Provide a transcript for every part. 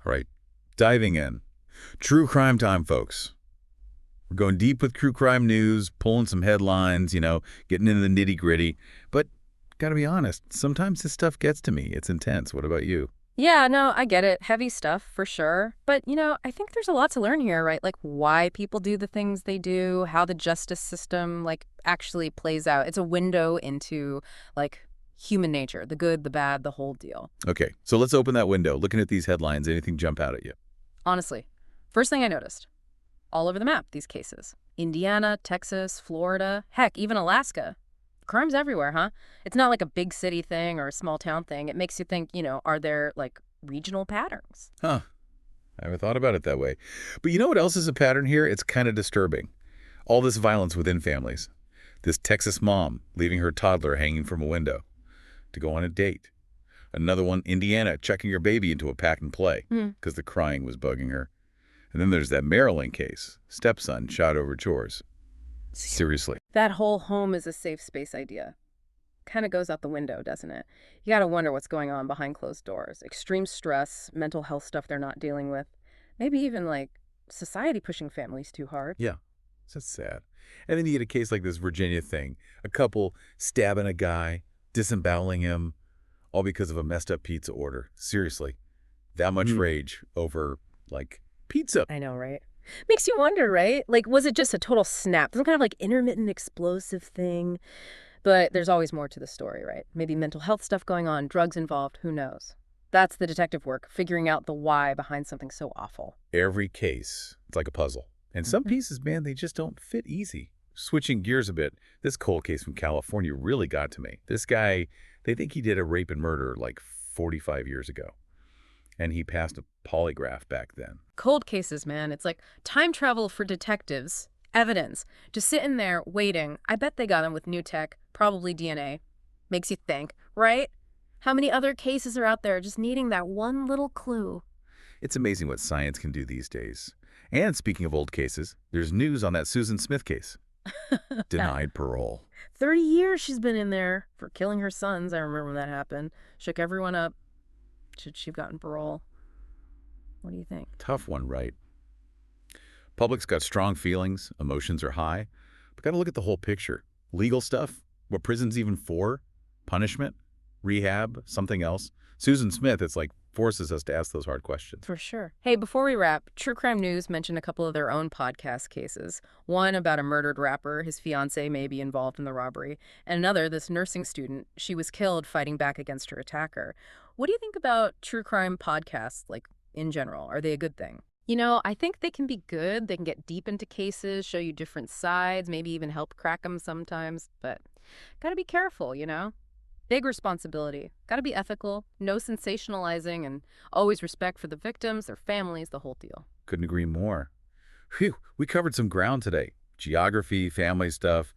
All right, diving in. True crime time, folks. We're going deep with true crime news, pulling some headlines, getting into the nitty-gritty. But gotta be honest, sometimes this stuff gets to me. It's intense. What about you? Yeah, no, I get it. Heavy stuff for sure. But, I think there's a lot to learn here, right? Like why people do the things they do, how the justice system actually plays out. It's a window into like human nature, the good, the bad, the whole deal. Okay, so let's open that window. Looking at these headlines, anything jump out at you? Honestly, first thing I noticed, all over the map, these cases. Indiana, Texas, Florida, heck, even Alaska. Crime's everywhere, huh? It's not like a big city thing or a small town thing. It makes you think, are there regional patterns? Huh. I never thought about it that way. But you know what else is a pattern here? It's kind of disturbing. All this violence within families. This Texas mom leaving her toddler hanging from a window to go on a date. Another one, Indiana, checking her baby into a pack and play because the crying was bugging her. And then there's that Maryland case, stepson shot over chores. Seriously. That whole home is a safe space idea kind of goes out the window, doesn't it? You got to wonder what's going on behind closed doors. Extreme stress, mental health stuff they're not dealing with. Maybe even society pushing families too hard. Yeah, that's sad. And then you get a case like this Virginia thing. A couple stabbing a guy, disemboweling him, all because of a messed up pizza order. Seriously. That much rage over, pizza. I know, right? Makes you wonder, right? Was it just a total snap? Some kind of intermittent explosive thing? But there's always more to the story, right? Maybe mental health stuff going on, drugs involved, who knows? That's the detective work, figuring out the why behind something so awful. Every case, it's like a puzzle. And some pieces, man, they just don't fit easy. Switching gears a bit, this cold case from California really got to me. This guy, they think he did a rape and murder 45 years ago. And he passed a polygraph back then. Cold cases, man. It's like time travel for detectives. Evidence. Just sitting there waiting. I bet they got him with new tech, probably DNA. Makes you think, right? How many other cases are out there just needing that one little clue? It's amazing what science can do these days. And speaking of old cases, there's news on that Susan Smith case. Denied parole. 30 years she's been in there for killing her sons. I remember when that happened. Shook everyone up. Should she have gotten parole? What do you think? Tough one, right? Public's got strong feelings, emotions are high, but got to look at the whole picture. Legal stuff, what prison's even for, punishment, rehab, something else. Susan Smith, it's forces us to ask those hard questions. For sure. Hey, before we wrap, True Crime News mentioned a couple of their own podcast cases. One about a murdered rapper, his fiance may be involved in the robbery, and another, this nursing student, she was killed fighting back against her attacker. What do you think about true crime podcasts, in general? Are they a good thing? I think they can be good. They can get deep into cases, show you different sides, maybe even help crack them sometimes. But gotta be careful, Big responsibility. Gotta be ethical, no sensationalizing, and always respect for the victims, their families, the whole deal. Couldn't agree more. Phew, we covered some ground today. Geography, family stuff,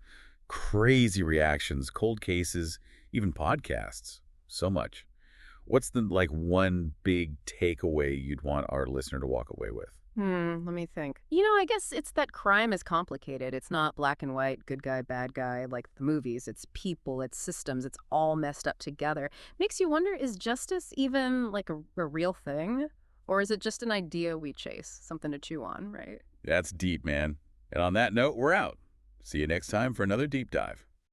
crazy reactions, cold cases, even podcasts. So much. What's the one big takeaway you'd want our listener to walk away with? Let me think. I guess it's that crime is complicated. It's not black and white, good guy, bad guy, like the movies. It's people, it's systems, it's all messed up together. Makes you wonder, is justice even a real thing? Or is it just an idea we chase, something to chew on, right? That's deep, man. And on that note, we're out. See you next time for another deep dive.